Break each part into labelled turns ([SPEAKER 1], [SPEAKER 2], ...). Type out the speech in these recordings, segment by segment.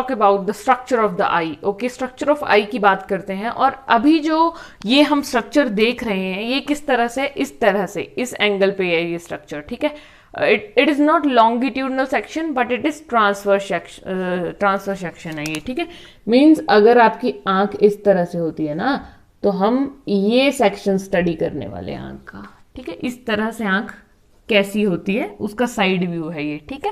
[SPEAKER 1] Talk about the structure of the eye. Okay, structure of eye की बात करते हैं। और अभी जो ये हम स्ट्रक्चर देख रहे हैं ये किस तरह से, इस तरह से, इस एंगल पे है ये स्ट्रक्चर, ठीक है। It is not longitudinal section but it is transverse section है ये, ठीक है। मीन्स अगर आपकी आंख इस तरह से होती है ना तो हम ये सेक्शन स्टडी करने वाले हैं आंख का, ठीक है। इस तरह से आंख कैसी होती है उसका साइड व्यू है ये, ठीक है।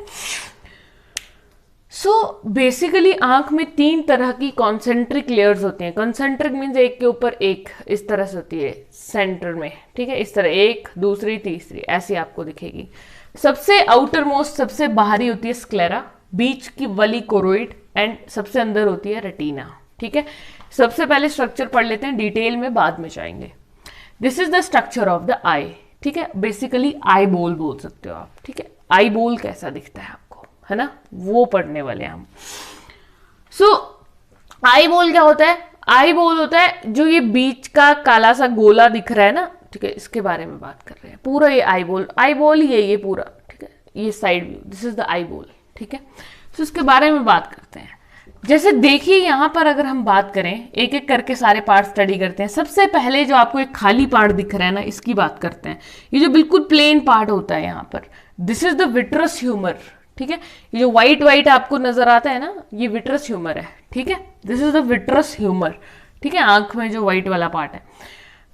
[SPEAKER 1] सो बेसिकली आंख में 3 तरह की कॉन्सेंट्रिक लेयर्स होती हैं। कॉन्सेंट्रिक मीन्स एक के ऊपर एक इस तरह से होती है सेंटर में, ठीक है। इस तरह एक, दूसरी, तीसरी, ऐसी आपको दिखेगी। सबसे आउटर मोस्ट, सबसे बाहरी होती है स्क्लेरा, बीच की वाली कोरोइड, एंड सबसे अंदर होती है रेटिना, ठीक है। सबसे पहले स्ट्रक्चर पढ़ लेते हैं, डिटेल में बाद में जाएंगे। This is the structure of the eye, ठीक है। बेसिकली आई बोल बोल सकते हो आप, ठीक है। आई बोल कैसा दिखता है आपको, है ना, वो पढ़ने वाले हैं हम। सो आई बोल क्या होता है? आई बोल होता है जो ये बीच का काला सा गोला दिख रहा है ना, ठीक है, इसके बारे में बात कर रहे हैं। पूरा ये आई बोल ही है ये पूरा, ठीक है। ये side view, this is the eyeball, ठीक है। तो इसके बारे में बात करते हैं। जैसे देखिए यहां पर अगर हम बात करें, एक एक करके सारे पार्ट स्टडी करते हैं। सबसे पहले जो आपको एक खाली पार्ट दिख रहा है ना, इसकी बात करते हैं। ये जो बिल्कुल प्लेन पार्ट होता है यहाँ पर, this is the vitreous humour, ठीक है। ये जो व्हाइट व्हाइट आपको नजर आता है ना, ये विट्रस ह्यूमर है, ठीक है। This is the vitreous humour, ठीक है, आंख में जो व्हाइट वाला पार्ट है।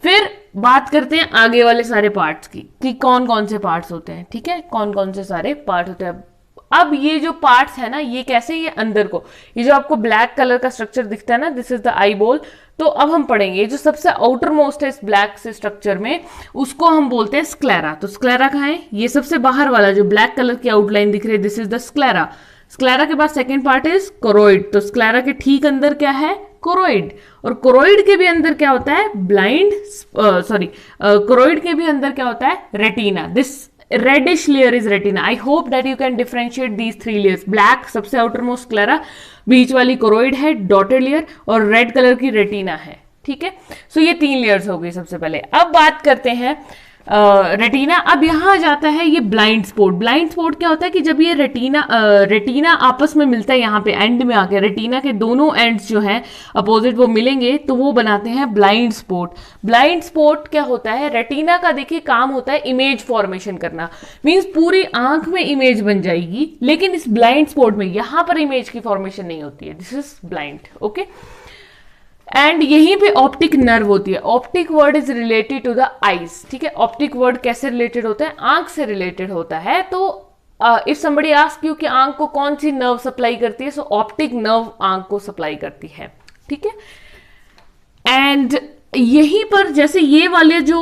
[SPEAKER 1] फिर बात करते हैं आगे वाले सारे पार्ट्स की, कि कौन कौन से पार्ट्स होते हैं, ठीक है, कौन कौन से सारे पार्ट होते हैं। अब ये जो पार्ट्स है ना, ये कैसे, ये अंदर को, ये जो आपको ब्लैक कलर का स्ट्रक्चर दिखता है ना, दिस इज द आई बोल। तो अब हम पढ़ेंगे जो सबसे आउटर मोस्ट है इस ब्लैक से स्ट्रक्चर में, उसको हम बोलते हैं स्क्लेरा। तो स्क्लेरा कहाँ है? ये सबसे बाहर वाला जो ब्लैक कलर की आउटलाइन दिख रही है, this is the sclera. Sclera के बाद सेकेंड पार्ट इज कोरोइड। तो स्क्लेरा के ठीक अंदर क्या है? कोरोइड। और कोरोइड के भी अंदर क्या होता है? कोरोइड के भी अंदर क्या होता है? Retina. This reddish layer is retina. I hope that you can differentiate these 3 layers. Black सबसे outermost sclera, बीच वाली कोरोइड है, डॉटेड लेयर, और रेड कलर की रेटिना है, ठीक है। सो ये 3 लेयर्स हो गई सबसे पहले। अब बात करते हैं रेटिना। अब यहाँ आ जाता है ये ब्लाइंड स्पॉट। ब्लाइंड स्पॉट क्या होता है कि जब ये रेटिना आपस में मिलता है, यहाँ पे एंड में आके रेटिना के दोनों एंड्स जो हैं अपोजिट वो मिलेंगे, तो वो बनाते हैं ब्लाइंड स्पॉट। ब्लाइंड स्पॉट क्या होता है? रेटिना का देखिए काम होता है इमेज फॉर्मेशन करना, मींस पूरी आंख में इमेज बन जाएगी, लेकिन इस ब्लाइंड स्पॉट में यहाँ पर इमेज की फॉर्मेशन नहीं होती है। This is blind, okay. And यहीं पे ऑप्टिक नर्व होती है। Optic word is related to the eyes, ठीक है। ऑप्टिक वर्ड कैसे रिलेटेड होता है? आंख से रिलेटेड होता है। तो इफ समबडी आस्क यू कि आंख को कौन सी नर्व सप्लाई करती है, सो ऑप्टिक नर्व आंख को सप्लाई करती है, ठीक है। एंड यहीं पर जैसे ये वाले जो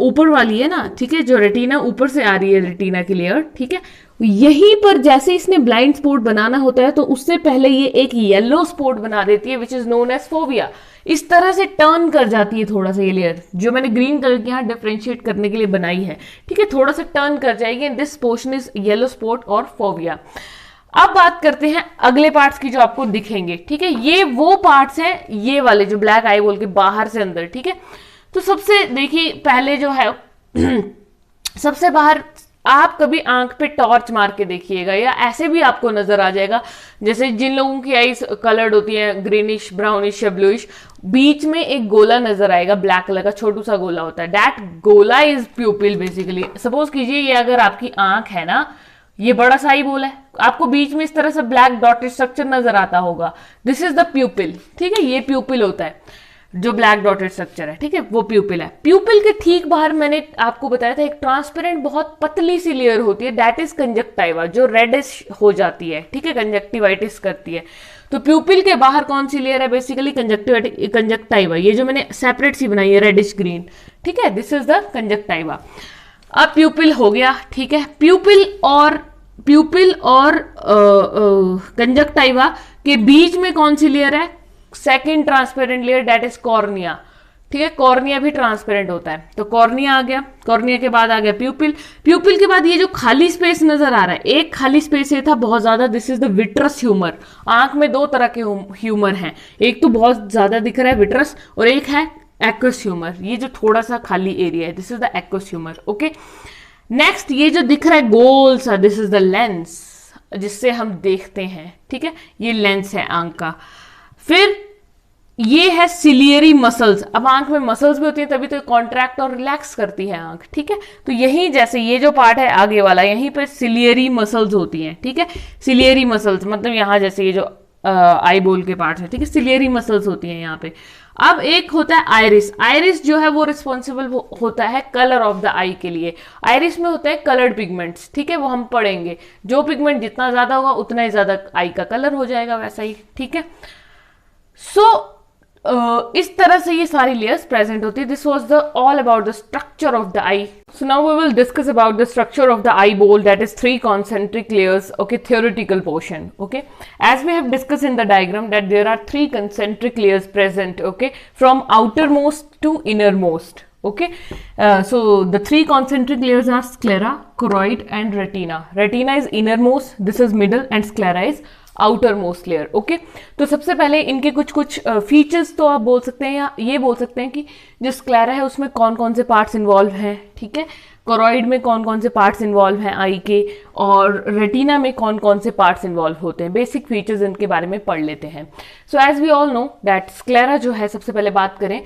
[SPEAKER 1] ऊपर वाली है ना, ठीक है, जो रेटिना ऊपर से आ रही है, रेटिना की लेयर, ठीक है, यहीं पर जैसे इसने ब्लाइंड स्पॉट बनाना होता है तो उससे पहले ये एक येलो स्पॉट बना देती है, which is known as fovea. इस तरह से टर्न कर जाती है थोड़ा सा ये लेयर, जो मैंने ग्रीन कलर की यहाँ डिफरेंशिएट करने के लिए बनाई है, ठीक है, थोड़ा सा टर्न कर जाएगी। And this portion is yellow spot और फोविया। अब बात करते हैं अगले पार्ट्स की जो आपको दिखेंगे, ठीक है। ये वो पार्ट्स हैं, ये वाले जो ब्लैक आई बोल के बाहर से अंदर, ठीक है। तो सबसे देखिए पहले जो है सबसे बाहर, आप कभी आंख पे टॉर्च मार के देखिएगा, या ऐसे भी आपको नजर आ जाएगा, जैसे जिन लोगों की आईज कलर्ड होती है ग्रीनिश, ब्राउनिश या ब्लूइश, बीच में एक गोला नजर आएगा, ब्लैक कलर का छोटू सा गोला होता है। दैट गोला इज प्यूपिल बेसिकली। सपोज कीजिए ये अगर आपकी आंख है ना, ये बड़ा सा आई बोल है, आपको बीच में इस तरह से ब्लैक डॉटेड स्ट्रक्चर नजर आता होगा, दिस इज द प्यूपिल, ठीक है। ये प्यूपिल होता है, जो ब्लैक डॉटेड स्ट्रक्चर है, ठीक है, वो प्यूपिल है। प्यूपिल के ठीक बाहर मैंने आपको बताया था एक ट्रांसपेरेंट बहुत पतली सी लेयर होती है, दैट इज कंजक्टाइवा, जो रेडिश हो जाती है, ठीक है, कंजक्टिवाइटिस करती है। तो प्यूपिल के बाहर कौन सी लेयर है? बेसिकली कंजक्टाइवा, ये जो मैंने सेपरेट सी बनाई है रेडिश ग्रीन, ठीक है, दिस इज द कंजक्टाइवा। अब प्यूपिल हो गया, ठीक है। प्यूपिल और कंजक्टाइवा के बीच में कौन सी लेयर है? Second transparent layer, that is cornea, ठीक है। कॉर्निया भी ट्रांसपेरेंट होता है। तो कॉर्निया आ गया, कॉर्निया के बाद आ गया प्यूपिल। प्यूपिल के बाद ये जो खाली स्पेस नजर आ रहा है, एक खाली स्पेस ये था बहुत ज्यादा, this is the vitreous humour. आंख में 2 तरह के ह्यूमर हैं, एक तो बहुत ज्यादा दिख रहा है विट्रस, और एक है एक्वस ह्यूमर, ये जो थोड़ा सा खाली एरिया है, this is the aqueous humour, okay. Next ये जो दिख रहा है गोल सा, दिस इज द लेंस। जिससे हम देखते हैं, ठीक है, ये लेंस है आंख का। फिर ये है सिलियरी मसल्स। अब आंख में मसल्स भी होती है, तभी तो कॉन्ट्रैक्ट और रिलैक्स करती है आंख, ठीक है। तो यही जैसे ये जो पार्ट है आगे वाला, यहीं पे सिलियरी मसल्स होती हैं, ठीक है। सिलियरी मसल्स मतलब यहाँ जैसे ये जो आई बोल के पार्ट है, ठीक है, सिलियरी मसल्स होती हैं यहाँ पे। अब एक होता है आइरिस। आइरिस जो है वो रिस्पॉन्सिबल होता है कलर ऑफ द आई के लिए। आइरिस में होता है कलर्ड पिगमेंट्स, ठीक है, वो हम पढ़ेंगे। जो पिगमेंट जितना ज्यादा होगा उतना ही ज्यादा आई का कलर हो जाएगा, वैसा ही, ठीक है। सो इस तरह से ये सारी लेयर्स प्रेजेंट होती है। This was the all about the structure of the eye. So now we will discuss about the structure of the eye ball, that is 3 concentric layers, okay, theoretical portion, okay. As we have discussed in the diagram that there are 3 concentric layers present, okay, from outermost to innermost, okay. So the 3 concentric layers are sclera, choroid and retina. Retina is innermost, this is middle, and sclera is outer most layer, okay. तो सबसे पहले इनके कुछ कुछ features तो आप बोल सकते हैं, या ये बोल सकते हैं कि जो स्क्लेरा है उसमें कौन कौन से पार्ट्स इन्वॉल्व हैं, ठीक है, कोरॉइड में कौन कौन से पार्ट्स इन्वॉल्व हैं आई के, और रेटिना में कौन कौन से पार्ट्स इन्वॉल्व होते हैं। बेसिक फीचर्स इनके बारे में पढ़ लेते हैं। So as we all know that sclera जो है, सबसे पहले बात करें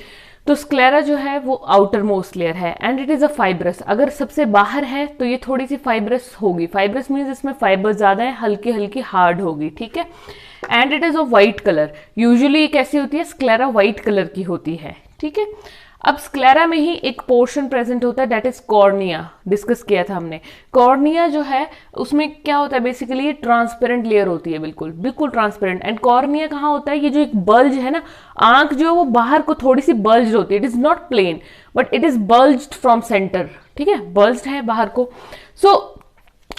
[SPEAKER 1] तो स्क्लेरा जो है वो आउटर मोस्ट लेयर है and it is a fibrous. अगर सबसे बाहर है तो ये थोड़ी सी फाइब्रस होगी। फाइब्रस मीन्स इसमें फाइबर ज्यादा है, हल्की हल्की हार्ड होगी, ठीक है। And it is of white colour. Usually कैसी होती है, स्क्लेरा व्हाइट कलर की होती है, ठीक है। अब स्क्लेरा में ही एक पोर्शन प्रेजेंट होता है दैट इज कॉर्निया, डिस्कस किया था हमने। कॉर्निया जो है उसमें क्या होता है, बेसिकली ये ट्रांसपेरेंट लेयर होती है, बिल्कुल बिल्कुल ट्रांसपेरेंट। एंड कॉर्निया कहाँ होता है, ये जो एक बल्ज है ना, आंख जो है वो बाहर को थोड़ी सी बल्ज होती है। It is not plain but it is bulged from centre, ठीक है, बल्ज्ड है बाहर को। सो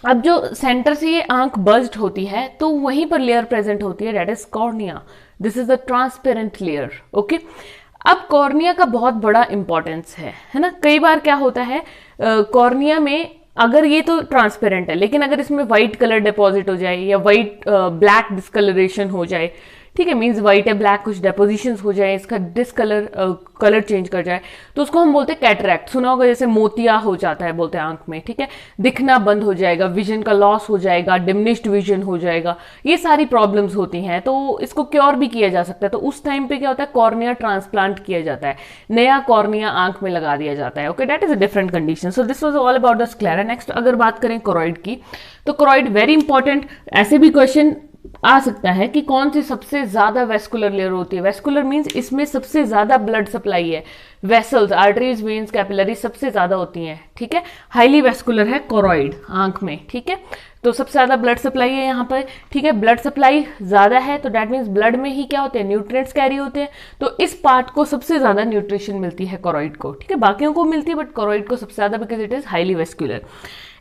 [SPEAKER 1] अब जो सेंटर से ये आंख बल्ज्ड होती है तो वहीं पर लेयर प्रेजेंट होती है that is cornea. This is the transparent layer, okay. अब कॉर्निया का बहुत बड़ा इंपॉर्टेंस है ना। कई बार क्या होता है कॉर्निया में, अगर ये तो ट्रांसपेरेंट है लेकिन अगर इसमें व्हाइट कलर डिपॉजिट हो जाए या व्हाइट ब्लैक डिस्कलरेशन हो जाए, ठीक है, मींस व्हाइट है ब्लैक कुछ डेपोजिशंस हो जाए, इसका डिसकलर कलर चेंज कर जाए, तो उसको हम बोलते हैं कैटरैक्ट। सुना होगा जैसे मोतिया हो जाता है बोलते हैं आंख में, ठीक है, दिखना बंद हो जाएगा, विजन का लॉस हो जाएगा, डिमिनिश्ड विजन हो जाएगा, ये सारी प्रॉब्लम्स होती हैं। तो इसको क्योर भी किया जा सकता है। तो उस टाइम पे क्या होता है, कॉर्निया ट्रांसप्लांट किया जाता है, नया कॉर्निया आंख में लगा दिया जाता है, okay. That is a different condition. So this was all about the sclera. Next अगर बात करें कोरॉइड की, तो कोरॉइड वेरी इंपॉर्टेंट। ऐसे भी क्वेश्चन आ सकता है कि कौन सी सबसे ज्यादा वेस्कुलर लेयर होती है। वेस्कुलर मींस इसमें सबसे ज्यादा ब्लड सप्लाई है, वेसल्स, आर्टरीज, वेन्स, कैपिलरी सबसे ज्यादा होती हैं, ठीक है। हाईली वेस्कुलर है कोरॉइड आंख में, ठीक है। तो सबसे ज्यादा ब्लड सप्लाई है यहाँ पर, ठीक है। ब्लड सप्लाई ज्यादा है तो दैट मीन्स ब्लड में ही क्या होते हैं, न्यूट्रिएंट्स कैरी होते हैं। तो इस पार्ट को सबसे ज्यादा न्यूट्रिशन मिलती है कोरॉइड को, ठीक है। बाकियों को मिलती है बट कोरॉइड को सबसे ज्यादा because it is highly vascular.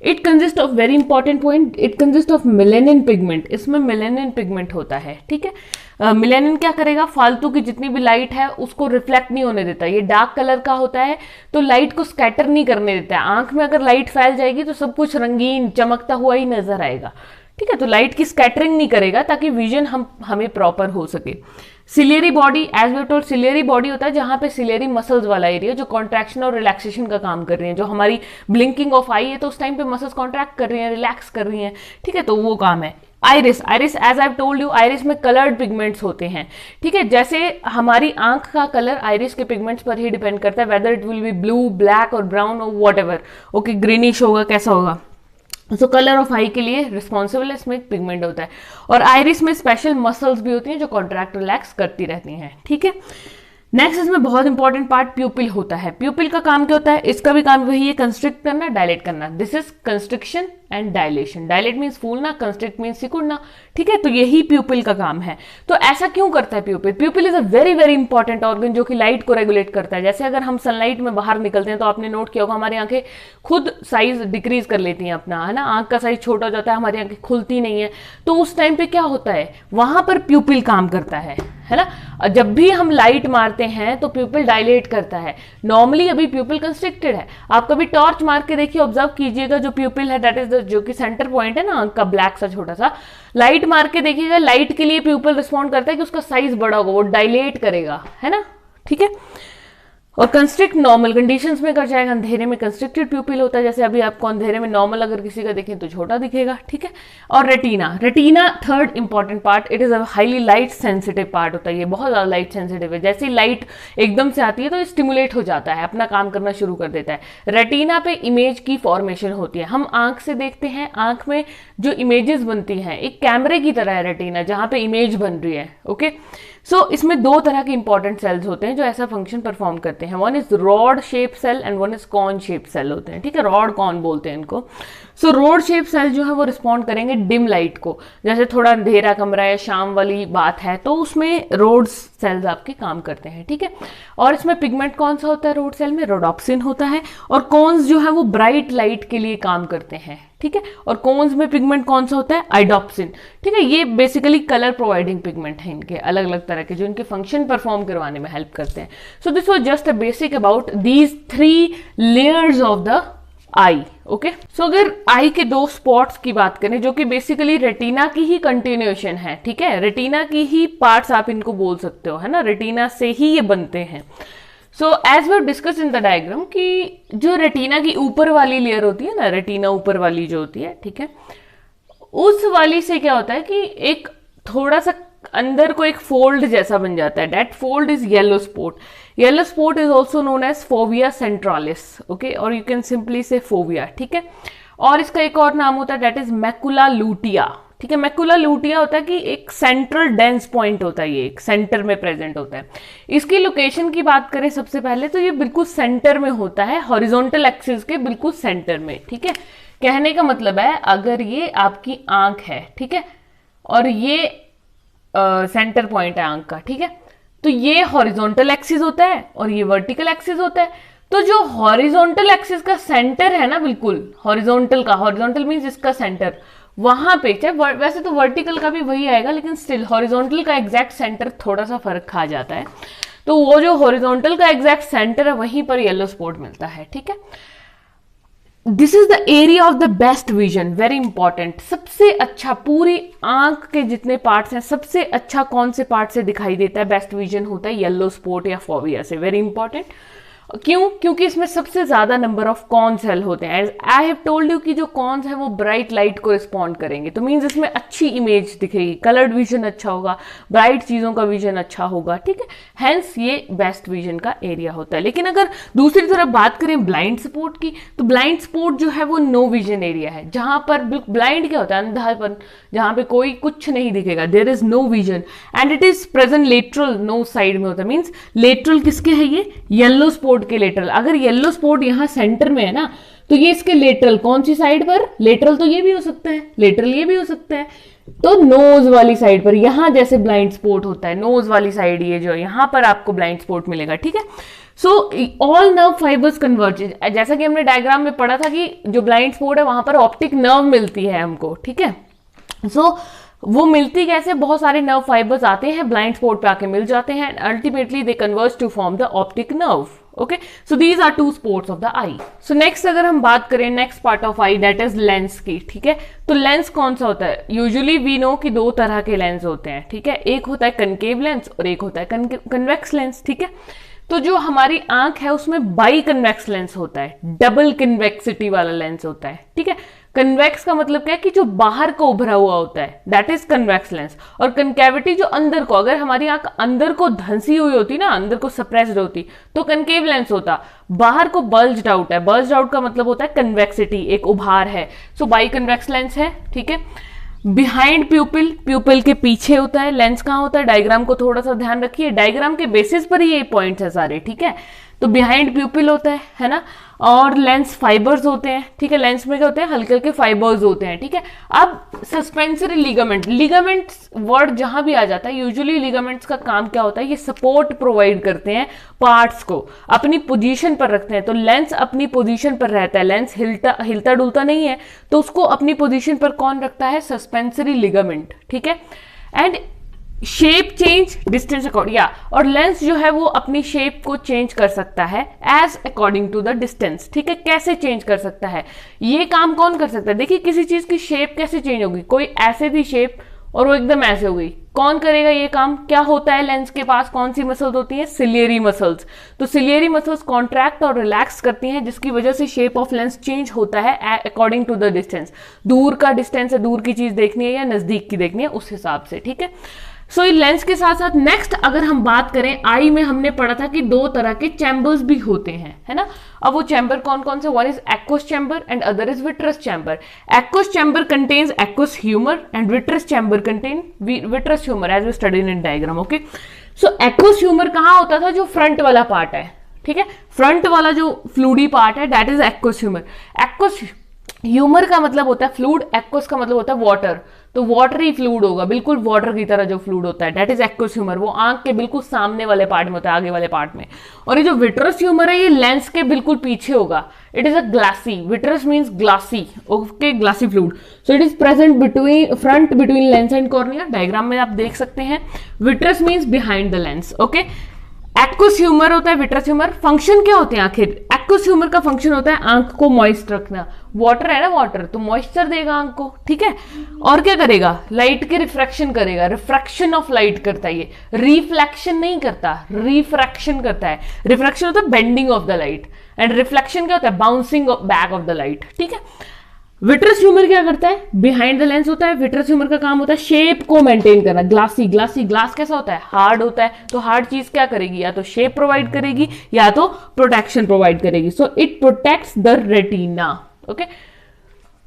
[SPEAKER 1] It consist of, very important point, it consist of melanin pigment. इसमें मेलेनिन पिगमेंट होता है, ठीक है। मेलेनिन क्या करेगा, फालतू की जितनी भी लाइट है उसको रिफ्लेक्ट नहीं होने देता। ये डार्क कलर का होता है तो लाइट को स्कैटर नहीं करने देता है। आंख में अगर लाइट फैल जाएगी तो सब कुछ रंगीन चमकता हुआ ही नजर आएगा, ठीक है। तो लाइट की स्कैटरिंग नहीं करेगा ताकि विजन हमें प्रॉपर हो सके। Ciliary body, as we told, ciliary body होता है जहां पे सिलियरी मसल्स वाला एरिया जो कॉन्ट्रैक्शन और रिलैक्सेशन का काम कर रही है। जो हमारी ब्लिंकिंग ऑफ आई है तो उस टाइम पे मसल्स कॉन्ट्रैक्ट कर रही हैं, रिलैक्स कर रही हैं, ठीक है, तो वो काम है। Iris, iris as I told you, iris में कलर्ड पिगमेंट्स होते हैं, ठीक है। जैसे हमारी आंख का कलर आइरिस के पिगमेंट्स पर ही डिपेंड करता है, whether it will be blue, black और ब्राउन और वॉट एवर, ओके, ग्रीनिश होगा, कैसा होगा। तो कलर ऑफ आई के लिए रिस्पॉन्सिबल इसमें एक पिगमेंट होता है। और आइरिस में स्पेशल मसल्स भी होती हैं जो कॉन्ट्रैक्ट रिलैक्स करती रहती हैं, ठीक है। नेक्स्ट इसमें बहुत इंपॉर्टेंट पार्ट प्यूपिल होता है। प्यूपिल का काम क्या होता है, इसका भी काम वही है, कंस्ट्रिक्ट करना, डायलेट करना। This is constriction and dilation. Dilate means फूलना, कंस्ट्रिक्ट मीन्स सिकुड़ना, ठीक है। तो यही प्यूपिल का काम है। तो ऐसा क्यों करता है प्यूपिल? प्यूपिल is a very very important organ जो कि लाइट को रेगुलेट करता है। जैसे अगर हम सनलाइट में बाहर निकलते हैं तो आपने नोट किया होगा हमारी आंखें खुद साइज डिक्रीज कर लेती हैं अपना, है ना, आंख का साइज छोटा हो जाता है, हमारी आंखें खुलती नहीं है। तो उस टाइम पे क्या होता है, वहां पर प्यूपिल काम करता है ना। जब भी हम लाइट मारते हैं तो प्यूपिल डायलेट करता है। नॉर्मली अभी प्यूपिल कंस्ट्रिक्टेड है। आप कभी टॉर्च मार के देखिए, ऑब्जर्व कीजिएगा, जो प्यूपिल है दैट इज जो कि सेंटर पॉइंट है ना आंख का, ब्लैक सा छोटा सा, लाइट मार के देखिएगा, लाइट के लिए प्यूपिल रिस्पॉन्ड करता है कि उसका साइज बड़ा होगा, वो डायलेट करेगा, है ना, ठीक है। और कंस्ट्रिक्ट नॉर्मल कंडीशंस में कर जाएगा, अंधेरे में कंस्ट्रिक्टेड प्यूपिल होता है, जैसे अभी आपको अंधेरे में नॉर्मल अगर किसी का देखें तो छोटा दिखेगा, ठीक है। और retina, retina third important part, it is a highly light sensitive part होता है, ये बहुत ज्यादा लाइट सेंसिटिव है, जैसे ही लाइट एकदम से आती है तो ये स्टिमुलेट हो जाता है, अपना काम करना शुरू कर देता है। रेटिना पे इमेज की फॉर्मेशन होती है, हम आंख से देखते हैं, आंख में जो इमेजेस बनती हैं एक कैमरे की तरह है रेटिना, जहां पे इमेज बन रही है, ओके। सो इसमें दो तरह के इंपॉर्टेंट सेल्स होते हैं जो ऐसा फंक्शन परफॉर्म करते हैं, one is rod shape cell and one is cone shape cell होते हैं, ठीक है, रॉड कॉन बोलते हैं इनको। सो रॉड शेप सेल जो है वो रिस्पॉन्ड करेंगे डिम लाइट को, जैसे थोड़ा अंधेरा कमरा या शाम वाली बात है तो उसमें रोड सेल्स आपके काम करते हैं, ठीक है। और इसमें पिगमेंट कौन सा होता है रोड सेल में, रोडोप्सिन होता है। और कॉन्स जो है वो ब्राइट लाइट के लिए काम करते हैं, ठीक है। और कॉन्स में पिगमेंट कौन सा होता है, आइडोप्सिन, ठीक है। ये बेसिकली कलर प्रोवाइडिंग पिगमेंट है इनके, अलग अलग तरह के जो इनके फंक्शन परफॉर्म करवाने में हेल्प करते हैं। So this was just a basic about these 3 layers of the eye, okay. So अगर आई के 2 स्पॉट्स की बात करें जो कि बेसिकली रेटिना की ही कंटिन्यूएशन है, ठीक है, रेटिना की ही पार्ट्स आप इनको बोल सकते हो, है ना, रेटिना से ही ये बनते हैं। So as we discuss in the diagram कि जो रेटिना की ऊपर वाली लेयर होती है ना, रेटिना ऊपर वाली जो होती है, ठीक है, उस वाली से क्या होता है कि एक थोड़ा सा अंदर को एक फोल्ड जैसा बन जाता है, that fold is yellow spot. Yellow spot is also known as fovea centralis, okay, और you can simply say fovea, ठीक है। और इसका एक और नाम होता है दैट इज मैकुला लूटिया, ठीक है। मैकुला लूटिया होता है कि एक सेंट्रल डेंस पॉइंट होता है, ये एक सेंटर में प्रेजेंट होता है। इसकी लोकेशन की बात करें सबसे पहले तो ये बिल्कुल सेंटर में होता है, हॉरिजॉन्टल एक्सिस के बिल्कुल सेंटर में, ठीक है। कहने का मतलब है अगर ये आपकी आंख है, ठीक है, और ये सेंटर पॉइंट है आंख का, ठीक है, तो ये हॉरिजॉन्टल एक्सिस होता है और ये वर्टिकल एक्सिस होता है। तो जो हॉरिजॉन्टल एक्सिस का सेंटर है ना, बिल्कुल हॉरिजॉन्टल का, हॉरिजॉन्टल मींस इसका सेंटर, वहां पे चाहे वैसे तो वर्टिकल का भी वही आएगा लेकिन स्टिल हॉरिजॉन्टल का एग्जैक्ट सेंटर थोड़ा सा फर्क खा जाता है। तो वो जो हॉरिजॉन्टल का एग्जैक्ट सेंटर है वहीं पर येलो स्पॉट मिलता है, ठीक है। This is the area of the best vision, very important. सबसे अच्छा पूरी आंख के जितने पार्ट्स हैं सबसे अच्छा कौन से पार्ट से दिखाई देता है, बेस्ट विजन होता है येलो स्पॉट या फोविया से, वेरी इंपॉर्टेंट। क्यों? क्योंकि इसमें सबसे ज्यादा नंबर ऑफ कॉन सेल होते हैं। आई हैव टोल्ड यू कि जो कॉन्स है वो ब्राइट लाइट को रिस्पॉन्ड करेंगे, तो मींस इसमें अच्छी इमेज दिखेगी, कलर्ड विजन अच्छा होगा, ब्राइट चीजों का विजन अच्छा होगा, ठीक है। हेंस ये बेस्ट विजन का एरिया होता है। लेकिन अगर दूसरी तरफ बात करें ब्लाइंड स्पॉट की, तो ब्लाइंड स्पॉट जो है वो नो विजन एरिया है, जहां पर ब्लाइंड क्या होता है, अंधापन, जहां पे कोई कुछ नहीं दिखेगा, there is no vision and it is present lateral, no side में होता है। मींस लेटरल किसके है, ये येलो स्पॉट के लेटरल। अगर येलो स्पॉट यहां सेंटर में है ना, तो ये इसके लेटरल कौन सी साइड पर, लेटरल तो ये भी हो सकता है, लेटरल ये भी हो सकता है, तो नोज वाली साइड पर, यहां जैसे ब्लाइंड स्पॉट होता है नोज वाली साइड, ये जो यहां पर आपको ब्लाइंड स्पॉट मिलेगा, ठीक है। So all nerve fibres converge, जैसा कि हमने डायग्राम में पढ़ा था कि जो ब्लाइंड स्पॉट है वहां पर ऑप्टिक नर्व मिलती है हमको, ठीक है। सो वो मिलती कैसे, बहुत सारे नर्व फाइबर्स आते हैं ब्लाइंड स्पॉट पे आके मिल जाते हैं, ultimately they converge to form the optic nerve, okay. So these are 2 spots of the eye. So next अगर हम बात करें next part of eye, that is lens की, ठीक है। तो लेंस कौन सा होता है, यूजुअली वी नो कि 2 तरह के लेंस होते हैं, ठीक है। एक होता है कनकेव लेंस और एक होता है कन्वेक्स लेंस, ठीक है। तो जो हमारी आंख है उसमें बाई कन्वेक्स लेंस होता है, डबल कन्वेक्सिटी वाला लेंस होता है, ठीक है। कन्वेक्स का मतलब क्या है कि जो बाहर को उभरा हुआ होता है, दैट इज कन्वेक्स लेंस। और कनकेविटी जो अंदर को, अगर हमारी आंख अंदर को धंसी हुई होती ना, अंदर को सप्रेस्ड होती, तो कनकेव लेंस होता। बाहर को बल्ज्ड आउट है, बल्ज्ड आउट का मतलब होता है कन्वेक्सिटी, एक उभार है। सो बाई कन्वेक्स लेंस है, ठीक है। बिहाइंड प्यूपिल, प्यूपिल के पीछे होता है लेंस, कहां होता है, डायग्राम को थोड़ा सा ध्यान रखिए, डायग्राम के बेसिस पर ही ये पॉइंट्स है सारे, ठीक है। तो बिहाइंड प्यूपिल होता है ना। और लेंस फाइबर्स होते हैं, ठीक है। लेंस में क्या होते हैं, हल्के हल्के फाइबर्स होते हैं, ठीक है। अब सस्पेंसरी लिगामेंट, लिगामेंट्स वर्ड जहां भी आ जाता है, यूजुअली लिगामेंट्स का काम क्या होता है, ये सपोर्ट प्रोवाइड करते हैं पार्ट्स को, अपनी पोजीशन पर रखते हैं। तो लेंस अपनी पोजीशन पर रहता है, लेंस हिलता डुलता नहीं है, तो उसको अपनी पोजीशन पर कौन रखता है, सस्पेंसरी लिगामेंट, ठीक है। And shape change distance according, या और लेंस जो है वो अपनी शेप को चेंज कर सकता है as according to the distance, ठीक है। कैसे चेंज कर सकता है, ये काम कौन कर सकता है, देखिए किसी चीज की शेप कैसे चेंज होगी, कोई ऐसे भी शेप और वो एकदम ऐसे हो गई। कौन करेगा ये काम? क्या होता है लेंस के पास? कौन सी मसल्स होती हैं? Ciliary muscles. तो सिलियरी मसल्स कॉन्ट्रैक्ट और रिलैक्स करती हैं, जिसकी वजह से शेप ऑफ लेंस चेंज होता है अकॉर्डिंग टू द डिस्टेंस। दूर का डिस्टेंस है, दूर की चीज देखनी है या नजदीक की देखनी है, उस हिसाब से, ठीक है। सो ये लेंस के साथ साथ नेक्स्ट अगर हम बात करें, आई में हमने पढ़ा था कि दो तरह के चैम्बर्स भी होते हैं, है ना। अब वो चैम्बर कौन कौन से? One is aqueous chamber and other is vitreous chamber. Aqueous chamber contains aqueous humour and vitreous chamber contain vitreous humour as we studied in diagram, okay. So aqueous humour कहाँ होता था? जो फ्रंट वाला part है, ठीक है, front वाला जो फ्लूडी पार्ट है, that is aqueous humour. Aqueous humour का मतलब होता है फ्लूड, एक्वस का मतलब होता है वाटर, तो वाटरी फ्लूड होगा, बिल्कुल वाटर की तरह जो फ्लूड होता है, दैट इज एक्वस ह्यूमर। वो आंख के बिल्कुल सामने वाले पार्ट में होता है, आगे वाले पार्ट में। और ये जो विट्रस ह्यूमर है, ये लेंस के बिल्कुल पीछे होगा। It is a glassy, vitreous means glassy, okay, glassy fluid. So it is present between front between lens and cornea. Diagram में आप देख सकते हैं। Vitreous means behind the lens, okay. Aqueous humour होता है, विट्रस ह्यूमर। फंक्शन क्या होते हैं आखिर? एक्वस ह्यूमर का फंक्शन होता है आंख को मॉइस्ट रखना। वाटर है ना, वाटर तो मॉइस्चर देगा आंख को, ठीक है। और क्या करेगा? लाइट के रिफ्रैक्शन करेगा, रिफ्रैक्शन ऑफ लाइट करता है ये, रिफ्लेक्शन नहीं करता, रिफ्रैक्शन करता है। रिफ्रैक्शन होता है bending of the light and reflection क्या होता है? Bouncing back of the light, ठीक है। विट्रस ह्यूमर क्या करता है? बिहाइंड द लेंस होता है। विट्रस ह्यूमर का काम होता है शेप को मेंटेन करना। ग्लासी, ग्लासी, ग्लास कैसा होता है? हार्ड होता है। तो हार्ड चीज क्या करेगी? या तो शेप प्रोवाइड करेगी या तो प्रोटेक्शन प्रोवाइड करेगी। So it protects the retina, okay.